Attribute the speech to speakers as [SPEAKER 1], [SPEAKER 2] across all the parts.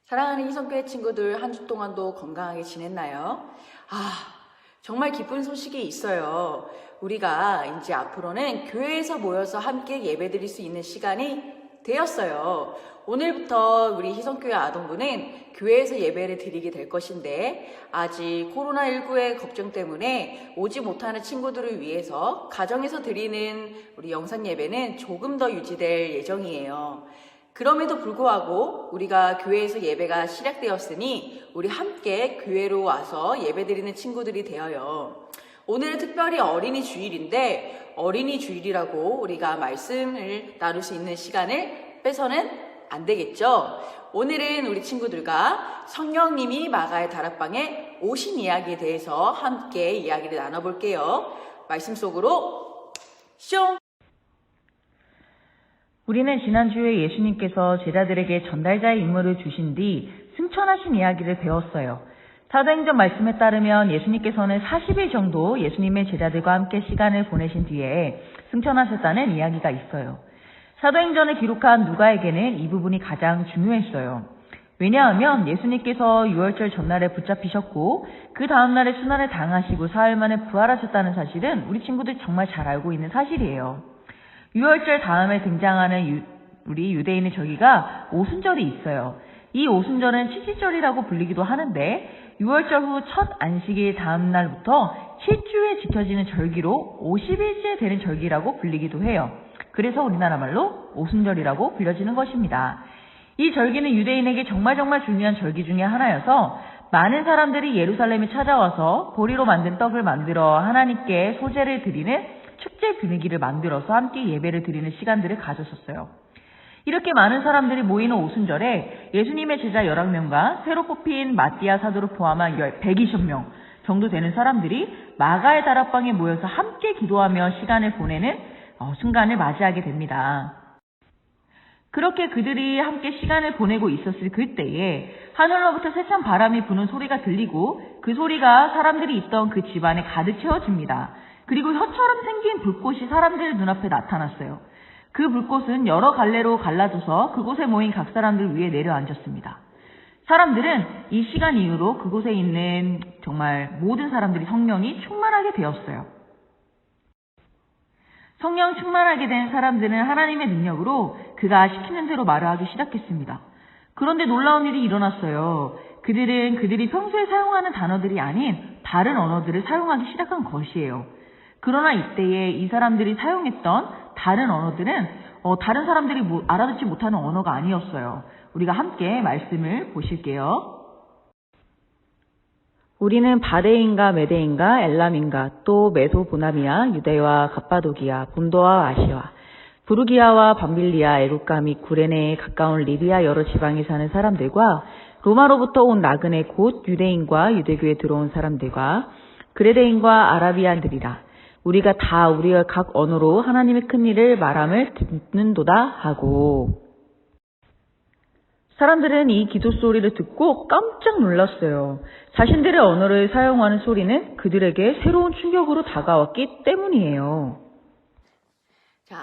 [SPEAKER 1] 사랑하는 희성교회 친구들, 한 주 동안도 건강하게 지냈나요? 정말 기쁜 소식이 있어요. 우리가 이제 앞으로는 교회에서 모여서 함께 예배드릴 수 있는 시간이 되었어요. 오늘부터 우리 희성교회 아동부는 교회에서 예배를 드리게 될 것인데, 아직 코로나19의 걱정 때문에 오지 못하는 친구들을 위해서 가정에서 드리는 우리 영상 예배는 조금 더 유지될 예정이에요. 그럼에도 불구하고 우리가 교회에서 예배가 시작되었으니 우리 함께 교회로 와서 예배드리는 친구들이 되어요. 오늘은 특별히 어린이 주일인데, 어린이 주일이라고 우리가 말씀을 나눌 수 있는 시간을 빼서는 안 되겠죠? 오늘은 우리 친구들과 성령님이 마가의 다락방에 오신 이야기에 대해서 함께 이야기를 나눠볼게요. 말씀 속으로 슝!
[SPEAKER 2] 우리는 지난주에 예수님께서 제자들에게 전달자의 임무를 주신 뒤 승천하신 이야기를 배웠어요. 사도행전 말씀에 따르면 예수님께서는 40일 정도 예수님의 제자들과 함께 시간을 보내신 뒤에 승천하셨다는 이야기가 있어요. 사도행전을 기록한 누가에게는 이 부분이 가장 중요했어요. 왜냐하면 예수님께서 유월절 전날에 붙잡히셨고 그 다음날에 순환을 당하시고 사흘 만에 부활하셨다는 사실은 우리 친구들 정말 잘 알고 있는 사실이에요. 유월절 다음에 등장하는 우리 유대인의 절기가 오순절이 있어요. 이 오순절은 칠칠절이라고 불리기도 하는데 유월절 후 첫 안식일 다음 날부터 7주에 지켜지는 절기로 50일째 되는 절기라고 불리기도 해요. 그래서 우리나라 말로 오순절이라고 불려지는 것입니다. 이 절기는 유대인에게 정말 중요한 절기 중에 하나여서 많은 사람들이 예루살렘에 찾아와서 보리로 만든 떡을 만들어 하나님께 소제를 드리는 축제 분위기를 만들어서 함께 예배를 드리는 시간들을 가졌었어요. 이렇게 많은 사람들이 모이는 오순절에 예수님의 제자 11명과 새로 뽑힌 마띠아 사도를 포함한 120명 정도 되는 사람들이 마가의 다락방에 모여서 함께 기도하며 시간을 보내는 순간을 맞이하게 됩니다. 그렇게 그들이 함께 시간을 보내고 있었을 그때에 하늘로부터 세찬 바람이 부는 소리가 들리고 그 소리가 사람들이 있던 그 집안에 가득 채워집니다. 그리고 혀처럼 생긴 불꽃이 사람들 눈앞에 나타났어요. 그 불꽃은 여러 갈래로 갈라져서 그곳에 모인 각 사람들 위에 내려앉았습니다. 사람들은 이 시간 이후로 그곳에 있는 정말 모든 사람들이 성령이 충만하게 되었어요. 성령 충만하게 된 사람들은 하나님의 능력으로 그가 시키는 대로 말을 하기 시작했습니다. 그런데 놀라운 일이 일어났어요. 그들은 그들이 평소에 사용하는 단어들이 아닌 다른 언어들을 사용하기 시작한 것이에요. 그러나 이때에 이 사람들이 사용했던 다른 언어들은 다른 사람들이 알아듣지 못하는 언어가 아니었어요. 우리가 함께 말씀을 보실게요. 우리는 바레인과 메데인과 엘람인과 또 메소보나미아, 유대와 갑바도기아, 본도와 아시아, 부르기아와 밤빌리아, 에루카 및 구레네에 가까운 리비아 여러 지방에 사는 사람들과 로마로부터 온 나그네 곧 유대인과 유대교에 들어온 사람들과 그레데인과 아라비안들이라. 우리가 다 우리의 각 언어로 하나님의 큰 일을 말함을 듣는도다 하고. 사람들은 이 기도 소리를 듣고 깜짝 놀랐어요. 자신들의 언어를 사용하는 소리는 그들에게 새로운 충격으로 다가왔기 때문이에요.
[SPEAKER 1] 자,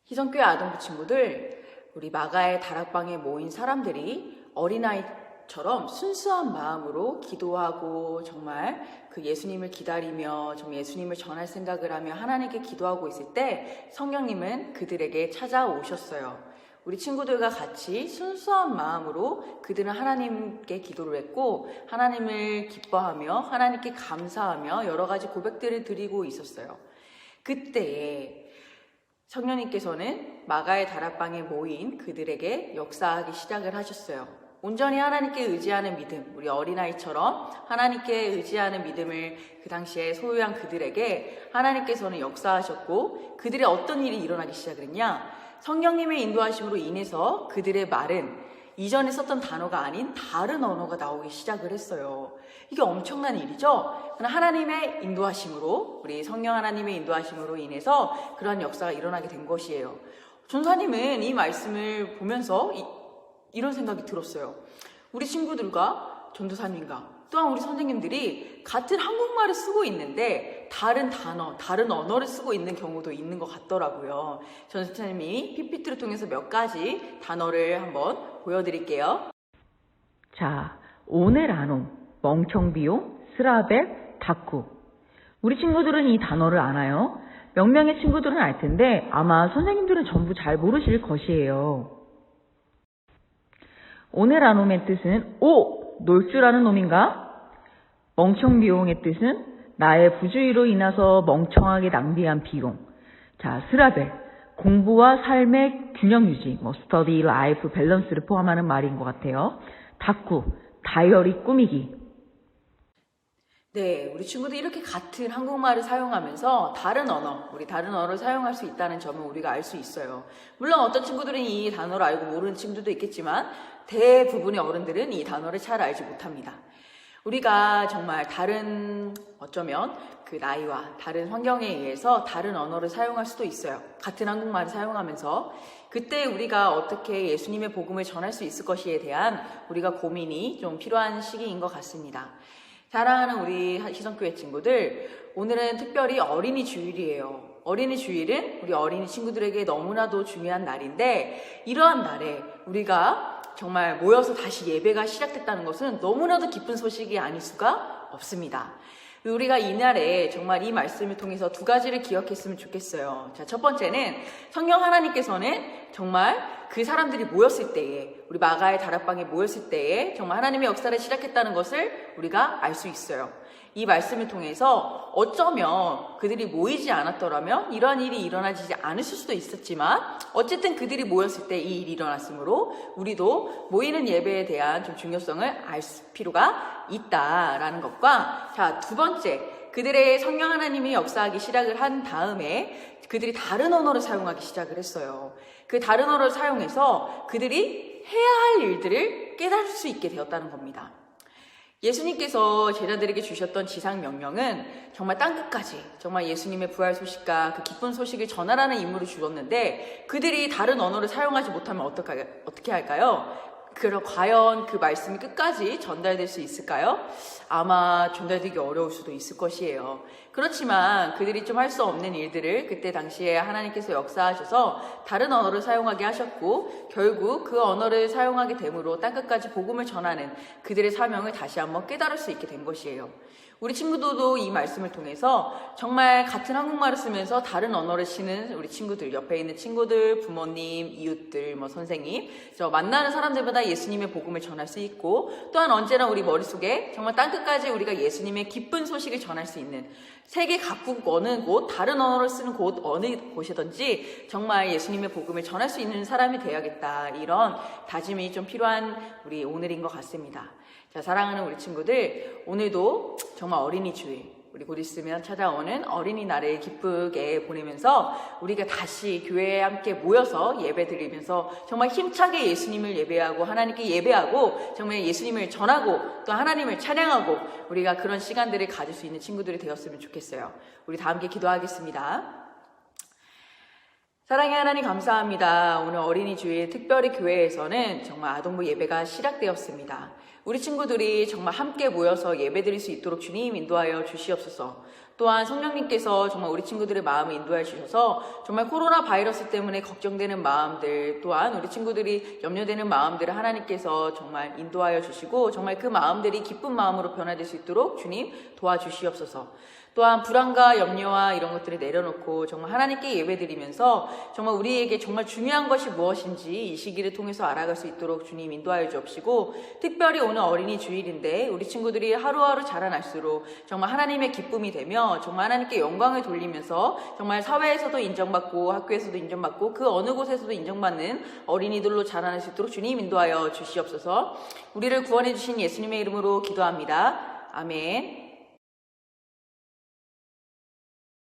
[SPEAKER 1] 희성교회 아동부 친구들, 우리 마가의 다락방에 모인 사람들이 어린아이처럼 순수한 마음으로 기도하고 정말 그 예수님을 기다리며 정말 예수님을 전할 생각을 하며 하나님께 기도하고 있을 때 성령님은 그들에게 찾아오셨어요. 우리 친구들과 같이 순수한 마음으로 그들은 하나님께 기도를 했고 하나님을 기뻐하며 하나님께 감사하며 여러 가지 고백들을 드리고 있었어요. 그때에 성령님께서는 마가의 다락방에 모인 그들에게 역사하기 시작을 하셨어요. 온전히 하나님께 의지하는 믿음, 우리 어린아이처럼 하나님께 의지하는 믿음을 그 당시에 소유한 그들에게 하나님께서는 역사하셨고 그들의 어떤 일이 일어나기 시작을 했냐? 성령님의 인도하심으로 인해서 그들의 말은 이전에 썼던 단어가 아닌 다른 언어가 나오기 시작을 했어요. 이게 엄청난 일이죠? 하나님의 인도하심으로, 우리 성령 하나님의 인도하심으로 인해서 그러한 역사가 일어나게 된 것이에요. 전사님은 이 말씀을 보면서 이런 생각이 들었어요. 우리 친구들과 전도사님과 또한 우리 선생님들이 같은 한국말을 쓰고 있는데 다른 단어, 다른 언어를 쓰고 있는 경우도 있는 것 같더라고요. 전도사님이 PPT를 통해서 몇 가지 단어를 한번 보여드릴게요.
[SPEAKER 2] 자, 오늘 아놈, 멍청비용, 스라벨, 다쿠. 우리 친구들은 이 단어를 아나요? 몇 명의 친구들은 알 텐데 아마 선생님들은 전부 잘 모르실 것이에요. 오늘 아놈의 뜻은 놀 줄 아는 놈인가? 멍청비용의 뜻은 나의 부주의로 인해서 멍청하게 낭비한 비용. 자, 스라벨, 공부와 삶의 균형 유지, study, life, 밸런스를 포함하는 말인 것 같아요. 다쿠, 다이어리 꾸미기.
[SPEAKER 1] 네, 우리 친구들이 이렇게 같은 한국말을 사용하면서 다른 언어를 사용할 수 있다는 점을 우리가 알 수 있어요. 물론 어떤 친구들은 이 단어를 알고 모르는 친구들도 있겠지만 대부분의 어른들은 이 단어를 잘 알지 못합니다. 우리가 정말 어쩌면 그 나이와 다른 환경에 의해서 다른 언어를 사용할 수도 있어요. 같은 한국말을 사용하면서 그때 우리가 어떻게 예수님의 복음을 전할 수 있을 것이에 대한 우리가 고민이 좀 필요한 시기인 것 같습니다. 사랑하는 우리 희성교회 친구들, 오늘은 특별히 어린이 주일이에요. 어린이 주일은 우리 어린이 친구들에게 너무나도 중요한 날인데 이러한 날에 우리가 정말 모여서 다시 예배가 시작됐다는 것은 너무나도 기쁜 소식이 아닐 수가 없습니다. 우리가 이날에 정말 이 말씀을 통해서 두 가지를 기억했으면 좋겠어요. 자, 첫 번째는 성령 하나님께서는 정말 그 사람들이 모였을 때에, 우리 마가의 다락방에 모였을 때에 정말 하나님의 역사를 시작했다는 것을 우리가 알 수 있어요. 이 말씀을 통해서 어쩌면 그들이 모이지 않았더라면 이러한 일이 일어나지 않았을 수도 있었지만 어쨌든 그들이 모였을 때 이 일이 일어났으므로 우리도 모이는 예배에 대한 좀 중요성을 알 필요가 있다라는 것과, 자, 두 번째, 그들의 성령 하나님이 역사하기 시작을 한 다음에 그들이 다른 언어를 사용하기 시작을 했어요. 그 다른 언어를 사용해서 그들이 해야 할 일들을 깨달을 수 있게 되었다는 겁니다. 예수님께서 제자들에게 주셨던 지상 명령은 정말 땅끝까지 정말 예수님의 부활 소식과 그 기쁜 소식을 전하라는 임무를 주었는데 그들이 다른 언어를 사용하지 못하면 어떻게 할까요? 그럼 과연 그 말씀이 끝까지 전달될 수 있을까요? 아마 전달되기 어려울 수도 있을 것이에요. 그렇지만 그들이 좀 할 수 없는 일들을 그때 당시에 하나님께서 역사하셔서 다른 언어를 사용하게 하셨고 결국 그 언어를 사용하게 됨으로 땅끝까지 복음을 전하는 그들의 사명을 다시 한번 깨달을 수 있게 된 것이에요. 우리 친구들도 이 말씀을 통해서 정말 같은 한국말을 쓰면서 다른 언어를 쓰는 우리 친구들, 옆에 있는 친구들, 부모님, 이웃들, 선생님, 만나는 사람들마다 예수님의 복음을 전할 수 있고 또한 언제나 우리 머릿속에 정말 땅끝까지 우리가 예수님의 기쁜 소식을 전할 수 있는 세계 각국 어느 곳, 다른 언어를 쓰는 곳, 어느 곳이든지 정말 예수님의 복음을 전할 수 있는 사람이 되어야겠다. 이런 다짐이 좀 필요한 우리 오늘인 것 같습니다. 자, 사랑하는 우리 친구들, 오늘도 정말 어린이 주일, 우리 곧 있으면 찾아오는 어린이날을 기쁘게 보내면서 우리가 다시 교회에 함께 모여서 예배 드리면서 정말 힘차게 예수님을 예배하고 하나님께 예배하고 정말 예수님을 전하고 또 하나님을 찬양하고 우리가 그런 시간들을 가질 수 있는 친구들이 되었으면 좋겠어요. 우리 다 함께 기도하겠습니다. 사랑의 하나님 감사합니다. 오늘 어린이 주일 특별히 교회에서는 정말 아동부 예배가 시작되었습니다. 우리 친구들이 정말 함께 모여서 예배드릴 수 있도록 주님 인도하여 주시옵소서. 또한 성령님께서 정말 우리 친구들의 마음을 인도해 주셔서 정말 코로나 바이러스 때문에 걱정되는 마음들, 또한 우리 친구들이 염려되는 마음들을 하나님께서 정말 인도하여 주시고 정말 그 마음들이 기쁜 마음으로 변화될 수 있도록 주님 도와주시옵소서. 또한 불안과 염려와 이런 것들을 내려놓고 정말 하나님께 예배드리면서 정말 우리에게 정말 중요한 것이 무엇인지 이 시기를 통해서 알아갈 수 있도록 주님 인도하여 주옵시고, 특별히 오늘 어린이 주일인데 우리 친구들이 하루하루 자라날수록 정말 하나님의 기쁨이 되며 정말 하나님께 영광을 돌리면서 정말 사회에서도 인정받고 학교에서도 인정받고 그 어느 곳에서도 인정받는 어린이들로 자라날 수 있도록 주님 인도하여 주시옵소서. 우리를 구원해 주신 예수님의 이름으로 기도합니다. 아멘.